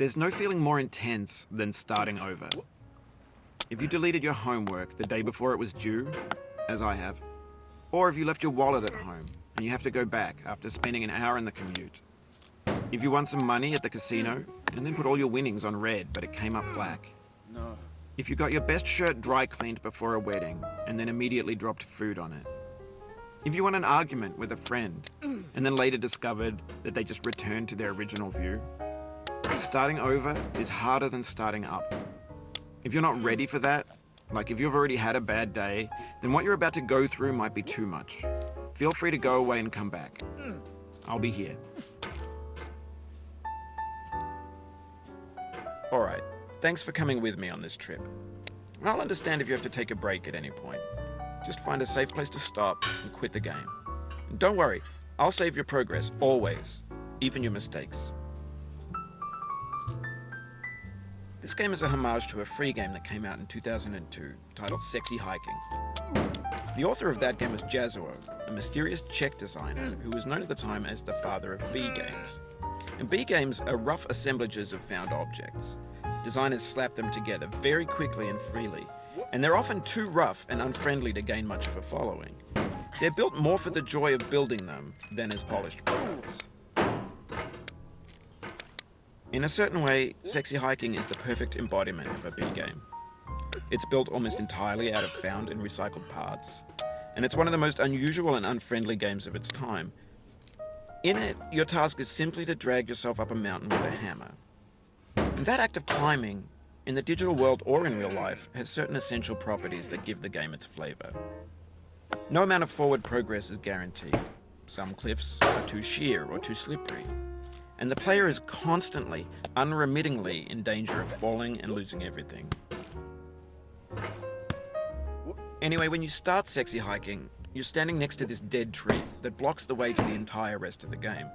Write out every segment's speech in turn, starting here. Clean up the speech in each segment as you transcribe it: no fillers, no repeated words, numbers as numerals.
There's no feeling more intense than starting over. If you deleted your homework the day before it was due, as I have, or if you left your wallet at home and you have to go back after spending an hour in the commute. If you won some money at the casino and then put all your winnings on red but it came up black. No. If you got your best shirt dry cleaned before a wedding and then immediately dropped food on it. If you won an argument with a friend and then later discovered that they just returned to their original view. Starting over is harder than starting up. If you're not ready for that, like if you've already had a bad day, then what you're about to go through might be too much. Feel free to go away and come back. I'll be here. Alright, thanks for coming with me on this trip. I'll understand if you have to take a break at any point. Just find a safe place to stop and quit the game. And don't worry, I'll save your progress, always. Even your mistakes. This game is a homage to a free game that came out in 2002, titled Sexy Hiking. The author of that game was Jazzuo, a mysterious Czech designer who was known at the time as the father of B games. And B games are rough assemblages of found objects. Designers slap them together very quickly and freely, and they're often too rough and unfriendly to gain much of a following. They're built more for the joy of building them than as polished products. In a certain way, Sexy Hiking is the perfect embodiment of a B game. It's built almost entirely out of found and recycled parts, and it's one of the most unusual and unfriendly games of its time. In it, your task is simply to drag yourself up a mountain with a hammer. And that act of climbing, in the digital world or in real life, has certain essential properties that give the game its flavor. No amount of forward progress is guaranteed. Some cliffs are too sheer or too slippery. And the player is constantly, unremittingly in danger of falling and losing everything. Anyway, when you start Sexy Hiking, you're standing next to this dead tree that blocks the way to the entire rest of the game.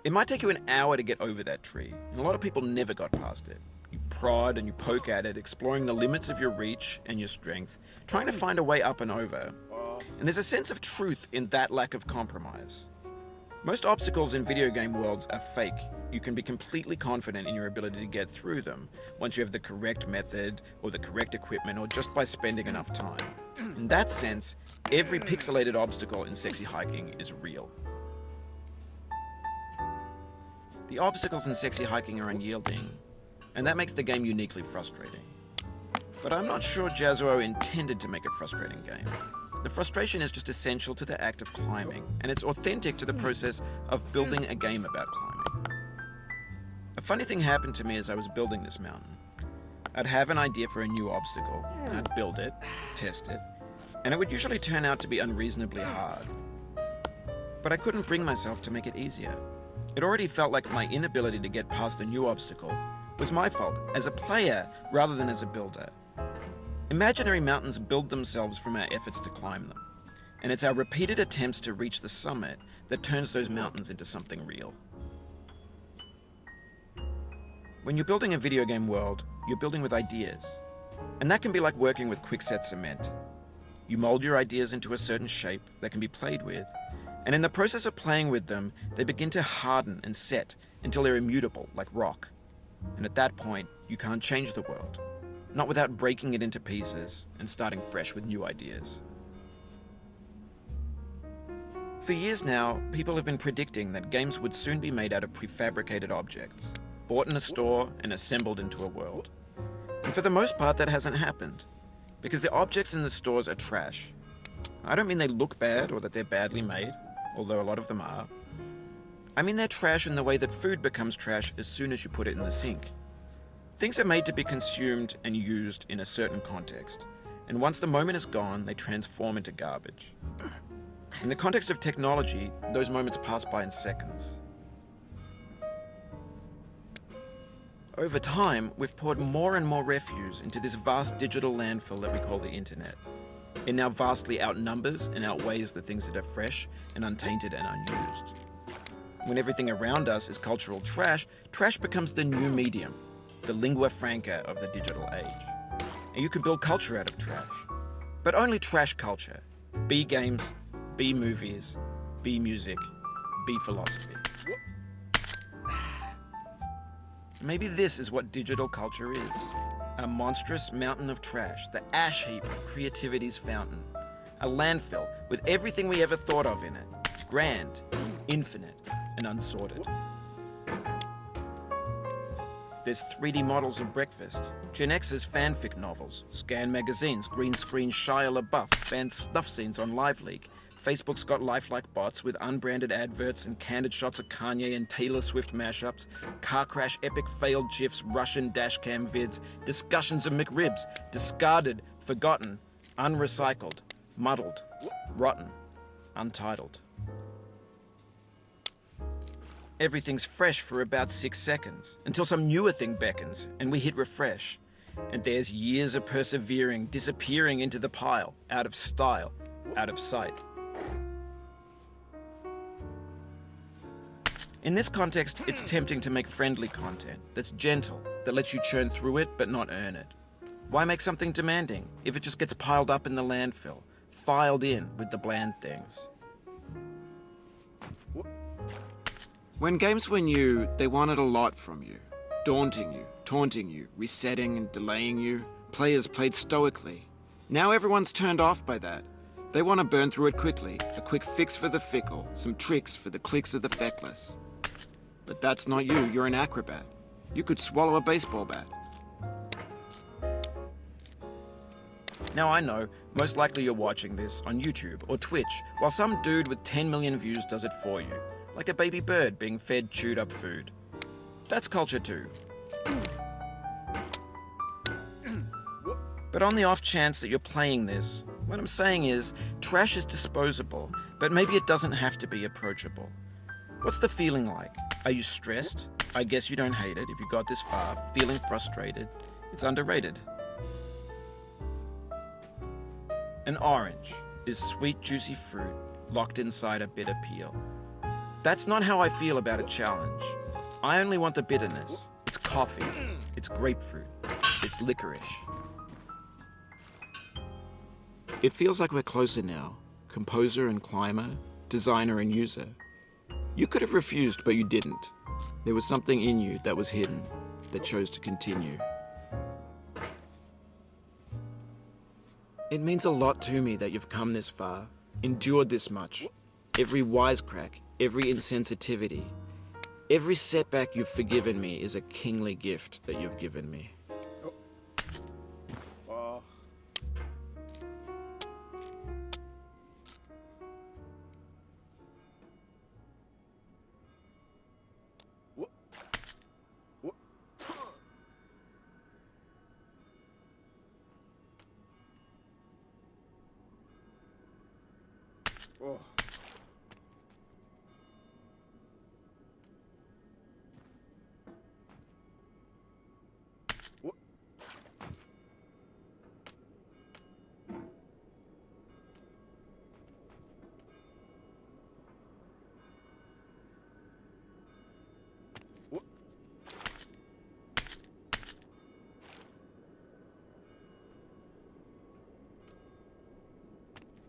It might take you an hour to get over that tree, and a lot of people never got past it. You prod and you poke at it, exploring the limits of your reach and your strength, trying to find a way up and over. And there's a sense of truth in that lack of compromise. Most obstacles in video game worlds are fake. You can be completely confident in your ability to get through them once you have the correct method or the correct equipment or just by spending enough time. In that sense, every pixelated obstacle in Sexy Hiking is real. The obstacles in Sexy Hiking are unyielding, and that makes the game uniquely frustrating. But I'm not sure Jazzuo intended to make a frustrating game. The frustration is just essential to the act of climbing, and it's authentic to the process of building a game about climbing. A funny thing happened to me as I was building this mountain. I'd have an idea for a new obstacle, and I'd build it, test it, and it would usually turn out to be unreasonably hard. But I couldn't bring myself to make it easier. It already felt like my inability to get past the new obstacle was my fault as a player rather than as a builder. Imaginary mountains build themselves from our efforts to climb them, and it's our repeated attempts to reach the summit that turns those mountains into something real. When you're building a video game world, you're building with ideas, and that can be like working with quickset cement. You mold your ideas into a certain shape that can be played with, and in the process of playing with them, they begin to harden and set until they're immutable, like rock. And at that point, you can't change the world. Not without breaking it into pieces and starting fresh with new ideas. For years now, people have been predicting that games would soon be made out of prefabricated objects, bought in a store and assembled into a world. And for the most part, that hasn't happened, because the objects in the stores are trash. I don't mean they look bad or that they're badly made, although a lot of them are. I mean they're trash in the way that food becomes trash as soon as you put it in the sink. Things are made to be consumed and used in a certain context, and once the moment is gone, they transform into garbage. In the context of technology, those moments pass by in seconds. Over time, we've poured more and more refuse into this vast digital landfill that we call the internet. It now vastly outnumbers and outweighs the things that are fresh and untainted and unused. When everything around us is cultural trash, trash becomes the new medium, the lingua franca of the digital age. And you can build culture out of trash. But only trash culture. B games, B movies, B music, B philosophy. Maybe this is what digital culture is. A monstrous mountain of trash, the ash heap of creativity's fountain. A landfill with everything we ever thought of in it. Grand, infinite, and unsorted. There's 3D models of breakfast, Gen X's fanfic novels, Scan magazines, green screen Shia LaBeouf, banned snuff scenes on LiveLeak. Facebook's got lifelike bots with unbranded adverts and candid shots of Kanye and Taylor Swift mashups, car crash epic failed GIFs, Russian dashcam vids, discussions of McRibs, discarded, forgotten, unrecycled, muddled, rotten, untitled. Everything's fresh for about 6 seconds, until some newer thing beckons, and we hit refresh. And there's years of persevering disappearing into the pile, out of style, out of sight. In this context, it's tempting to make friendly content that's gentle, that lets you churn through it but not earn it. Why make something demanding if it just gets piled up in the landfill, filed in with the bland things? When games were new, they wanted a lot from you. Daunting you, taunting you, resetting and delaying you. Players played stoically. Now everyone's turned off by that. They want to burn through it quickly, a quick fix for the fickle, some tricks for the clicks of the feckless. But that's not you, you're an acrobat. You could swallow a baseball bat. Now I know, most likely you're watching this on YouTube or Twitch, while some dude with 10 million views does it for you. Like a baby bird being fed chewed up food. That's culture too. But on the off chance that you're playing this, what I'm saying is, trash is disposable, but maybe it doesn't have to be approachable. What's the feeling like? Are you stressed? I guess you don't hate it if you got this far. Feeling frustrated? It's underrated. An orange is sweet, juicy fruit locked inside a bitter peel. That's not how I feel about a challenge. I only want the bitterness. It's coffee. It's grapefruit. It's licorice. It feels like we're closer now. Composer and climber, designer and user. You could have refused, but you didn't. There was something in you that was hidden, that chose to continue. It means a lot to me that you've come this far, endured this much. Every wisecrack, every insensitivity, every setback you've forgiven me is a kingly gift that you've given me. Oh. What? What?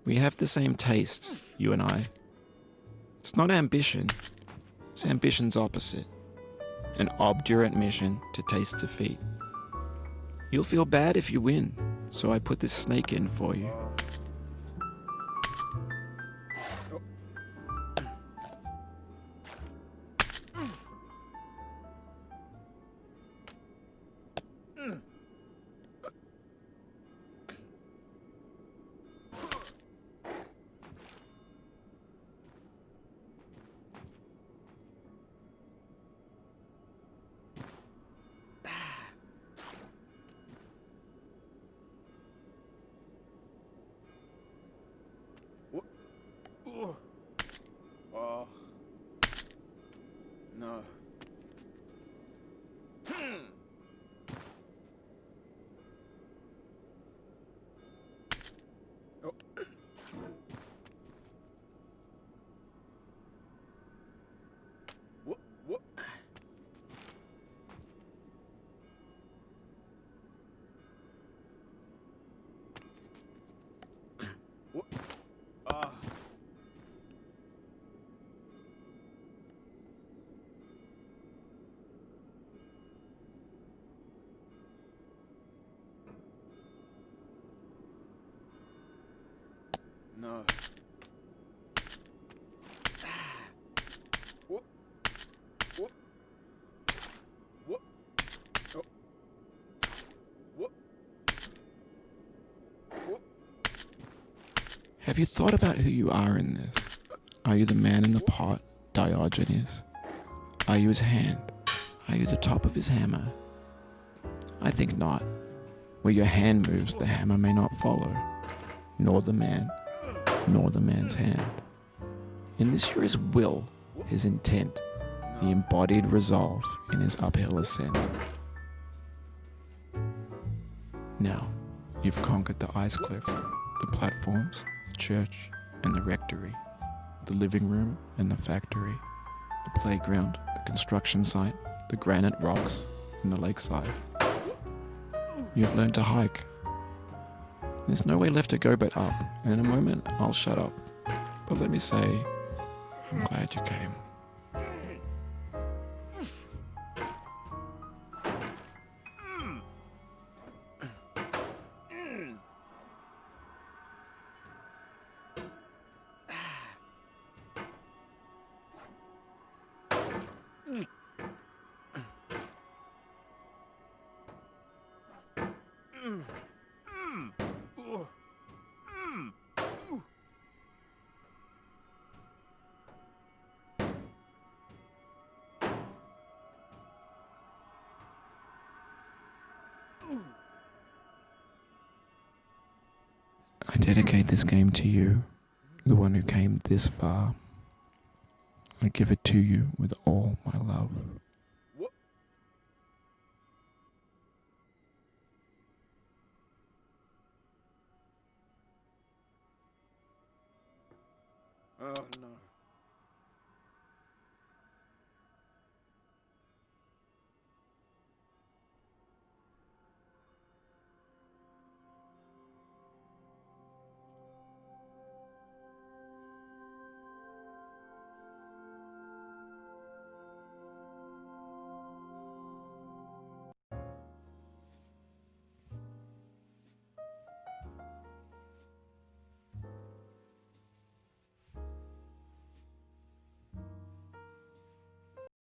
We have the same taste, you and I. It's not ambition. It's ambition's opposite. An obdurate mission to taste defeat. You'll feel bad if you win, so I put this snake in for you. Oh. No. Oh. What? What? What? Ah. No. What? What? What? Oh. What? What? Have you thought about who you are in this? Are you the man in the pot, Diogenes? Are you his hand? Are you the top of his hammer? I think not. Where your hand moves, the hammer may not follow, nor the man, nor the man's hand. In this you're his will, his intent, the embodied resolve in his uphill ascent. Now, you've conquered the ice cliff, the platforms, the church, and the rectory, the living room and the factory, the playground, the construction site, the granite rocks, and the lakeside. You've learned to hike. There's no way left to go but up, and in a moment I'll shut up. But let me say, I'm glad you came. I dedicate this game to you, the one who came this far. I give it to you with all my love. What? Oh no.